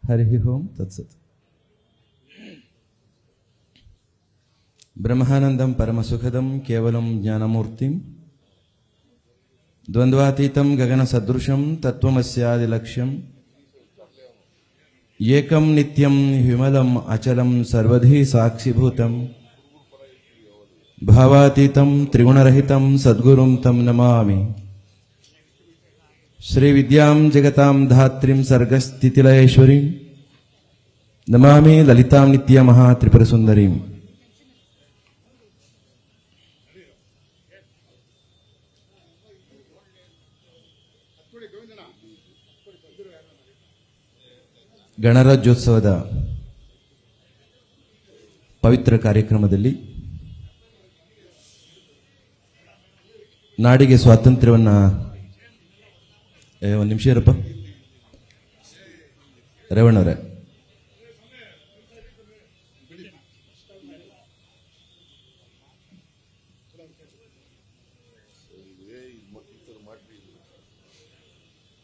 ಹರಿ ಓಂ ತತ್ಸತ್. ಬ್ರಹ್ಮಾನಂದಂ ಪರಮಸುಖದಂ ಕೇವಲಂ ಜ್ಞಾನಮೂರ್ತಿಂ ದ್ವಂದ್ವಾತೀತಂ ಗಗನ ಸದೃಶಂ ತತ್ವಮಸ್ಯಾದಿಲಕ್ಷ್ಯಂ ಏಕಂ ನಿತ್ಯಂ ವಿಮಲಂ ಅಚಲಂ ಸರ್ವಧಿ ಸಾಕ್ಷಿಭೂತಂ ಭಾವಾತೀತಂ ತ್ರಿಗುಣರಹಿತಂ ಸದ್ಗುರುಂ ತಂ ನಮಾಮಿ. ಶ್ರೀ ವಿದ್ಯಾಂ ಜಗತಾಂ ಧಾತ್ರಿಂ ಸರ್ಗಸ್ಥಿತಿಲಯೇಶ್ವರೀಂ ನಮಾಮಿ ಲಲಿತಾಂ ನಿತ್ಯ ಮಹಾ ತ್ರಿಪುರ ಸುಂದರೀಂ. ಗಣರಾಜ್ಯೋತ್ಸವದ ಪವಿತ್ರ ಕಾರ್ಯಕ್ರಮದಲ್ಲಿ ನಾಡಿಗೆ ಸ್ವಾತಂತ್ರ್ಯವನ್ನ ಒಂದು ನಿಮಿಷ ಇರಪ್ಪ ರೇವಣ್ಣವರೇ,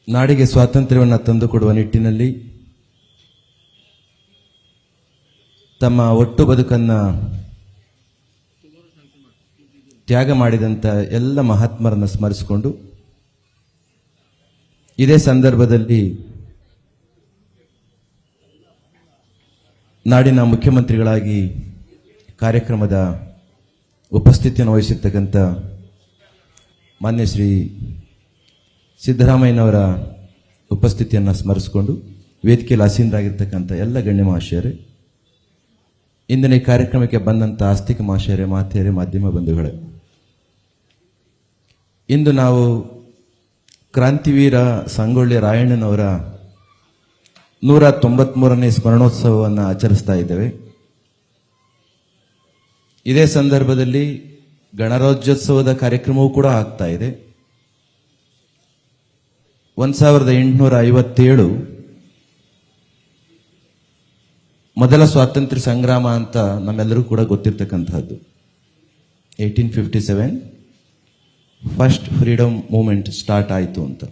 ನಾಡಿಗೆ ಸ್ವಾತಂತ್ರ್ಯವನ್ನು ತಂದುಕೊಡುವ ನಿಟ್ಟಿನಲ್ಲಿ ತಮ್ಮ ಒಟ್ಟು ಬದುಕನ್ನ ತ್ಯಾಗ ಮಾಡಿದಂಥ ಎಲ್ಲ ಮಹಾತ್ಮರನ್ನು ಸ್ಮರಿಸಿಕೊಂಡು ಇದೇ ಸಂದರ್ಭದಲ್ಲಿ ನಾಡಿನ ಮುಖ್ಯಮಂತ್ರಿಗಳಾಗಿ ಕಾರ್ಯಕ್ರಮದ ಉಪಸ್ಥಿತಿಯನ್ನು ವಹಿಸಿರ್ತಕ್ಕಂಥ ಮಾನ್ಯ ಶ್ರೀ ಸಿದ್ದರಾಮಯ್ಯನವರ ಉಪಸ್ಥಿತಿಯನ್ನು ಸ್ಮರಿಸಿಕೊಂಡು ವೇದಿಕೆಯಲ್ಲಿ ಆಸೀನರಾಗಿರ್ತಕ್ಕಂಥ ಎಲ್ಲ ಗಣ್ಯ ಮಹಾಶಯರೇ, ಇಂದಿನ ಈ ಕಾರ್ಯಕ್ರಮಕ್ಕೆ ಬಂದಂಥ ಆಸ್ತಿಕ ಮಹಾಶಯರೇ, ಮಾತೆಯರೇ, ಮಾಧ್ಯಮ ಬಂಧುಗಳೇ, ಇಂದು ನಾವು ಕ್ರಾಂತಿವೀರ ಸಂಗೊಳ್ಳಿ ರಾಯಣ್ಣನವರ 193ನೇ ಸ್ಮರಣೋತ್ಸವವನ್ನು ಆಚರಿಸ್ತಾ ಇದ್ದೇವೆ. ಇದೇ ಸಂದರ್ಭದಲ್ಲಿ ಗಣರಾಜ್ಯೋತ್ಸವದ ಕಾರ್ಯಕ್ರಮವೂ ಕೂಡ ಆಗ್ತಾ ಇದೆ. 1857 ಮೊದಲ ಸ್ವಾತಂತ್ರ್ಯ ಸಂಗ್ರಾಮ ಅಂತ ನಮ್ಮೆಲ್ಲರೂ ಕೂಡ ಗೊತ್ತಿರ್ತಕ್ಕಂಥದ್ದು. 1857 ಫಸ್ಟ್ ಫ್ರೀಡಮ್ ಮೂವ್ಮೆಂಟ್ ಸ್ಟಾರ್ಟ್ ಆಯಿತು ಅಂತ.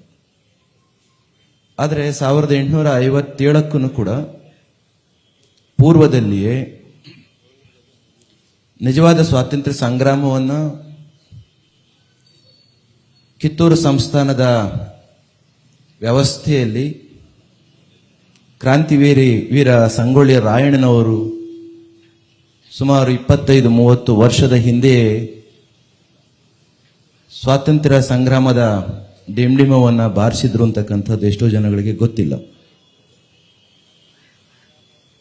ಆದರೆ 1857 ಕೂಡ ಪೂರ್ವದಲ್ಲಿಯೇ ನಿಜವಾದ ಸ್ವಾತಂತ್ರ್ಯ ಸಂಗ್ರಾಮವನ್ನು ಕಿತ್ತೂರು ಸಂಸ್ಥಾನದ ವ್ಯವಸ್ಥೆಯಲ್ಲಿ ವೀರ ಸಂಗೊಳ್ಳಿ ರಾಯಣ್ಣನವರು ಸುಮಾರು 25-30 ವರ್ಷದ ಹಿಂದೆಯೇ ಸ್ವಾತಂತ್ರ್ಯ ಸಂಗ್ರಾಮದ ಡಿಂಡಿಮವನ್ನು ಬಾರಿಸಿದ್ರು ಅಂತಕ್ಕಂಥದ್ದು ಎಷ್ಟೋ ಜನಗಳಿಗೆ ಗೊತ್ತಿಲ್ಲ.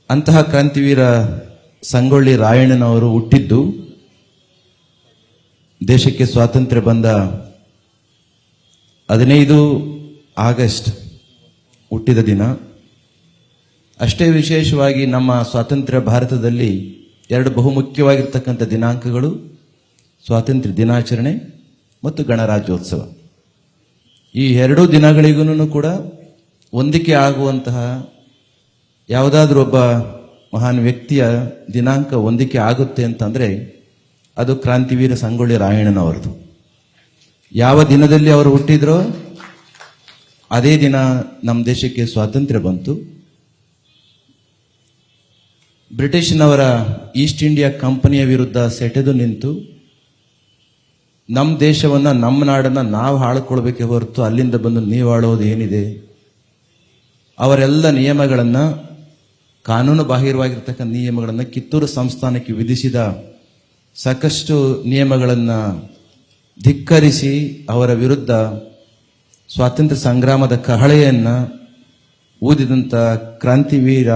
ಅಂತಹ ಕ್ರಾಂತಿವೀರ ಸಂಗೊಳ್ಳಿ ರಾಯಣ್ಣನವರು ಹುಟ್ಟಿದ್ದು ದೇಶಕ್ಕೆ ಸ್ವಾತಂತ್ರ್ಯ ಬಂದ 15 ಆಗಸ್ಟ್ ಹುಟ್ಟಿದ ದಿನ. ಅಷ್ಟೇ ವಿಶೇಷವಾಗಿ ನಮ್ಮ ಸ್ವಾತಂತ್ರ್ಯ ಭಾರತದಲ್ಲಿ 2 ಬಹುಮುಖ್ಯವಾಗಿರ್ತಕ್ಕಂಥ ದಿನಾಂಕಗಳು ಸ್ವಾತಂತ್ರ್ಯ ದಿನಾಚರಣೆ ಮತ್ತು ಗಣರಾಜ್ಯೋತ್ಸವ. ಈ 2 ದಿನಗಳಿಗೂ ಕೂಡ ಹೊಂದಿಕೆ ಆಗುವಂತಹ ಯಾವುದಾದ್ರೂ ಒಬ್ಬ ಮಹಾನ್ ವ್ಯಕ್ತಿಯ ದಿನಾಂಕ ಹೊಂದಿಕೆ ಆಗುತ್ತೆ ಅಂತಂದರೆ ಅದು ಕ್ರಾಂತಿವೀರ ಸಂಗೊಳ್ಳಿ ರಾಯಣ್ಣನವರದು. ಯಾವ ದಿನದಲ್ಲಿ ಅವರು ಹುಟ್ಟಿದ್ರೋ ಅದೇ ದಿನ ನಮ್ಮ ದೇಶಕ್ಕೆ ಸ್ವಾತಂತ್ರ್ಯ ಬಂತು. ಬ್ರಿಟಿಷ್ನವರ ಈಸ್ಟ್ ಇಂಡಿಯಾ ಕಂಪನಿಯ ವಿರುದ್ಧ ಸೆಟೆದು ನಿಂತು ನಮ್ಮ ದೇಶವನ್ನು, ನಮ್ಮ ನಾಡನ್ನು ನಾವು ಹಾಳ್ಕೊಳ್ಬೇಕೆ ಹೊರತು ಅಲ್ಲಿಂದ ಬಂದು ನೀವು ಆಳೋದು ಏನಿದೆ, ಅವರೆಲ್ಲ ನಿಯಮಗಳನ್ನು, ಕಾನೂನು ಬಾಹಿರವಾಗಿರ್ತಕ್ಕಂಥ ನಿಯಮಗಳನ್ನು, ಕಿತ್ತೂರು ಸಂಸ್ಥಾನಕ್ಕೆ ವಿಧಿಸಿದ ಸಾಕಷ್ಟು ನಿಯಮಗಳನ್ನು ಧಿಕ್ಕರಿಸಿ ಅವರ ವಿರುದ್ಧ ಸ್ವಾತಂತ್ರ್ಯ ಸಂಗ್ರಾಮದ ಕಹಳೆಯನ್ನು ಊದಿದಂಥ ಕ್ರಾಂತಿವೀರ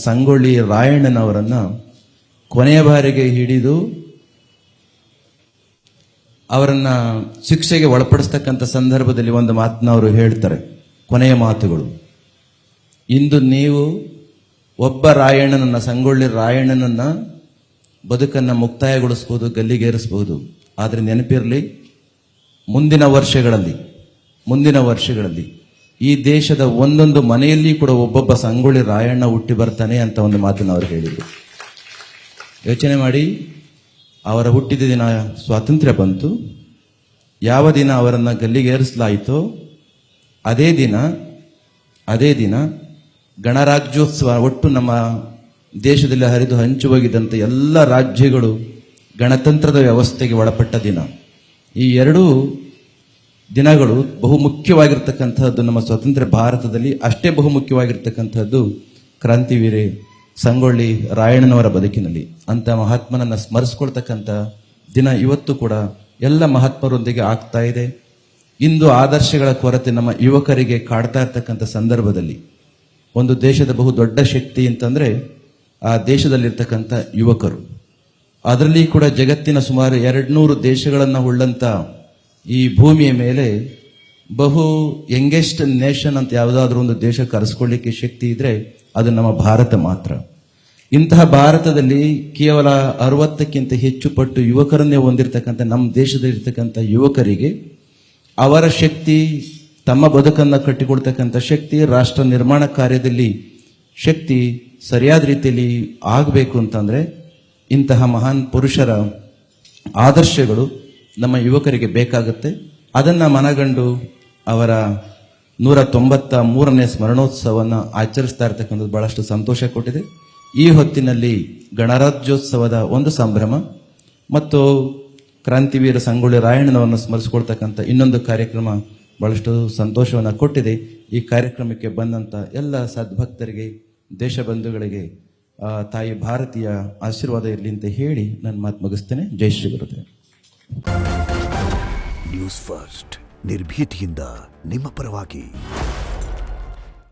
ಸಂಗೊಳ್ಳಿ ರಾಯಣ್ಣನವರನ್ನು ಕೊನೆಯ ಬಾರಿಗೆ ಹಿಡಿದು ಅವರನ್ನ ಶಿಕ್ಷೆಗೆ ಒಳಪಡಿಸ್ತಕ್ಕಂಥ ಸಂದರ್ಭದಲ್ಲಿ ಒಂದು ಮಾತನ್ನ ಅವರು ಹೇಳ್ತಾರೆ, ಕೊನೆಯ ಮಾತುಗಳು: ಇಂದು ನೀವು ಒಬ್ಬ ರಾಯಣ್ಣನನ್ನ, ಸಂಗೊಳ್ಳಿ ರಾಯಣ್ಣನನ್ನ ಬದುಕನ್ನು ಮುಕ್ತಾಯಗೊಳಿಸ್ಬೋದು, ಗಲ್ಲಿಗೇರಿಸ್ಬೋದು. ಆದರೆ ನೆನಪಿರಲಿ, ಮುಂದಿನ ವರ್ಷಗಳಲ್ಲಿ ಈ ದೇಶದ ಒಂದೊಂದು ಮನೆಯಲ್ಲಿ ಕೂಡ ಒಬ್ಬೊಬ್ಬ ಸಂಗೊಳ್ಳಿ ರಾಯಣ್ಣ ಹುಟ್ಟಿ ಬರ್ತಾನೆ ಅಂತ ಒಂದು ಮಾತನ್ನು ಅವರು ಹೇಳಿದರು. ಯೋಚನೆ ಮಾಡಿ, ಅವರ ಹುಟ್ಟಿದ ದಿನ ಸ್ವಾತಂತ್ರ್ಯ ಬಂತು. ಯಾವ ದಿನ ಅವರನ್ನು ಗಲ್ಲಿಗೇರಿಸಲಾಯಿತೋ ಅದೇ ದಿನ ಗಣರಾಜ್ಯೋತ್ಸವ ಒಟ್ಟು ನಮ್ಮ ದೇಶದಲ್ಲಿ ಹರಿದು ಹಂಚುಹೋಗಿದ್ದಂಥ ಎಲ್ಲ ರಾಜ್ಯಗಳು ಗಣತಂತ್ರದ ವ್ಯವಸ್ಥೆಗೆ ಒಳಪಟ್ಟ ದಿನ. ಈ ಎರಡೂ ದಿನಗಳು ಬಹು ಮುಖ್ಯವಾಗಿರ್ತಕ್ಕಂಥದ್ದು ನಮ್ಮ ಸ್ವತಂತ್ರ ಭಾರತದಲ್ಲಿ. ಅಷ್ಟೇ ಬಹು ಮುಖ್ಯವಾಗಿರ್ತಕ್ಕಂಥದ್ದು ಕ್ರಾಂತಿವೀರೆ ಸಂಗೊಳ್ಳಿ ರಾಯಣ್ಣನವರ ಬದುಕಿನಲ್ಲಿ. ಅಂತ ಮಹಾತ್ಮನನ್ನು ಸ್ಮರಿಸ್ಕೊಳ್ತಕ್ಕಂಥ ದಿನ ಇವತ್ತು ಕೂಡ ಎಲ್ಲ ಮಹಾತ್ಮರೊಂದಿಗೆ ಆಗ್ತಾ ಇದೆ. ಇಂದು ಆದರ್ಶಗಳ ಕೊರತೆ ನಮ್ಮ ಯುವಕರಿಗೆ ಕಾಡ್ತಾ ಇರ್ತಕ್ಕಂಥ ಸಂದರ್ಭದಲ್ಲಿ ಒಂದು ದೇಶದ ಬಹು ದೊಡ್ಡ ಶಕ್ತಿ ಅಂತಂದ್ರೆ ಆ ದೇಶದಲ್ಲಿರ್ತಕ್ಕಂಥ ಯುವಕರು. ಅದರಲ್ಲಿ ಕೂಡ ಜಗತ್ತಿನ ಸುಮಾರು 200 ದೇಶಗಳನ್ನು ಉಳ್ಳಂತ ಈ ಭೂಮಿಯ ಮೇಲೆ ಬಹು ಯಂಗೆಸ್ಟ್ ನೇಷನ್ ಅಂತ ಯಾವುದಾದ್ರೂ ಒಂದು ದೇಶ ಕರೆಸ್ಕೊಳ್ಳಿಕ್ಕೆ ಶಕ್ತಿ ಇದ್ರೆ ಅದು ನಮ್ಮ ಭಾರತ ಮಾತ್ರ. ಇಂತಹ ಭಾರತದಲ್ಲಿ ಕೇವಲ 60ಕ್ಕಿಂತ ಹೆಚ್ಚು ಪಟ್ಟು ಯುವಕರನ್ನೇ ಹೊಂದಿರತಕ್ಕಂಥ ನಮ್ಮ ದೇಶದಲ್ಲಿರ್ತಕ್ಕಂಥ ಯುವಕರಿಗೆ ಅವರ ಶಕ್ತಿ, ತಮ್ಮ ಬದುಕನ್ನು ಕಟ್ಟಿಕೊಡ್ತಕ್ಕಂಥ ಶಕ್ತಿ, ರಾಷ್ಟ್ರ ನಿರ್ಮಾಣ ಕಾರ್ಯದಲ್ಲಿ ಶಕ್ತಿ ಸರಿಯಾದ ರೀತಿಯಲ್ಲಿ ಆಗಬೇಕು ಅಂತಂದ್ರೆ ಇಂತಹ ಮಹಾನ್ ಪುರುಷರ ಆದರ್ಶಗಳು ನಮ್ಮ ಯುವಕರಿಗೆ ಬೇಕಾಗುತ್ತೆ. ಅದನ್ನು ಮನಗಂಡು ಅವರ 193ನೇ ಸ್ಮರಣೋತ್ಸವವನ್ನು ಆಚರಿಸ್ತಾ ಇರ್ತಕ್ಕಂಥದ್ದು ಬಹಳಷ್ಟು ಸಂತೋಷ ಕೊಟ್ಟಿದೆ. ಈ ಹೊತ್ತಿನಲ್ಲಿ ಗಣರಾಜ್ಯೋತ್ಸವದ ಒಂದು ಸಂಭ್ರಮ ಮತ್ತು ಕ್ರಾಂತಿವೀರ ಸಂಗೊಳ್ಳಿ ರಾಯಣ್ಣನವನ್ನು ಸ್ಮರಿಸಿಕೊಳ್ತಕ್ಕಂಥ ಇನ್ನೊಂದು ಕಾರ್ಯಕ್ರಮ ಬಹಳಷ್ಟು ಸಂತೋಷವನ್ನು ಕೊಟ್ಟಿದೆ. ಈ ಕಾರ್ಯಕ್ರಮಕ್ಕೆ ಬಂದಂಥ ಎಲ್ಲ ಸದ್ಭಕ್ತರಿಗೆ, ದೇಶಬಂಧುಗಳಿಗೆ ತಾಯಿ ಭಾರತೀಯ ಆಶೀರ್ವಾದ ಇರಲಿ ಅಂತ ಹೇಳಿ ನನ್ನ ಮಾತು ಮುಗಿಸ್ತೇನೆ. ಜೈ ಶ್ರೀ ಗುರುದೇವ್. ನ್ಯೂಸ್ ಫಸ್ಟ್ ನಿರ್ಭೀತಿಯಿಂದ ನಿಮ್ಮ ಪರವಾಗಿ.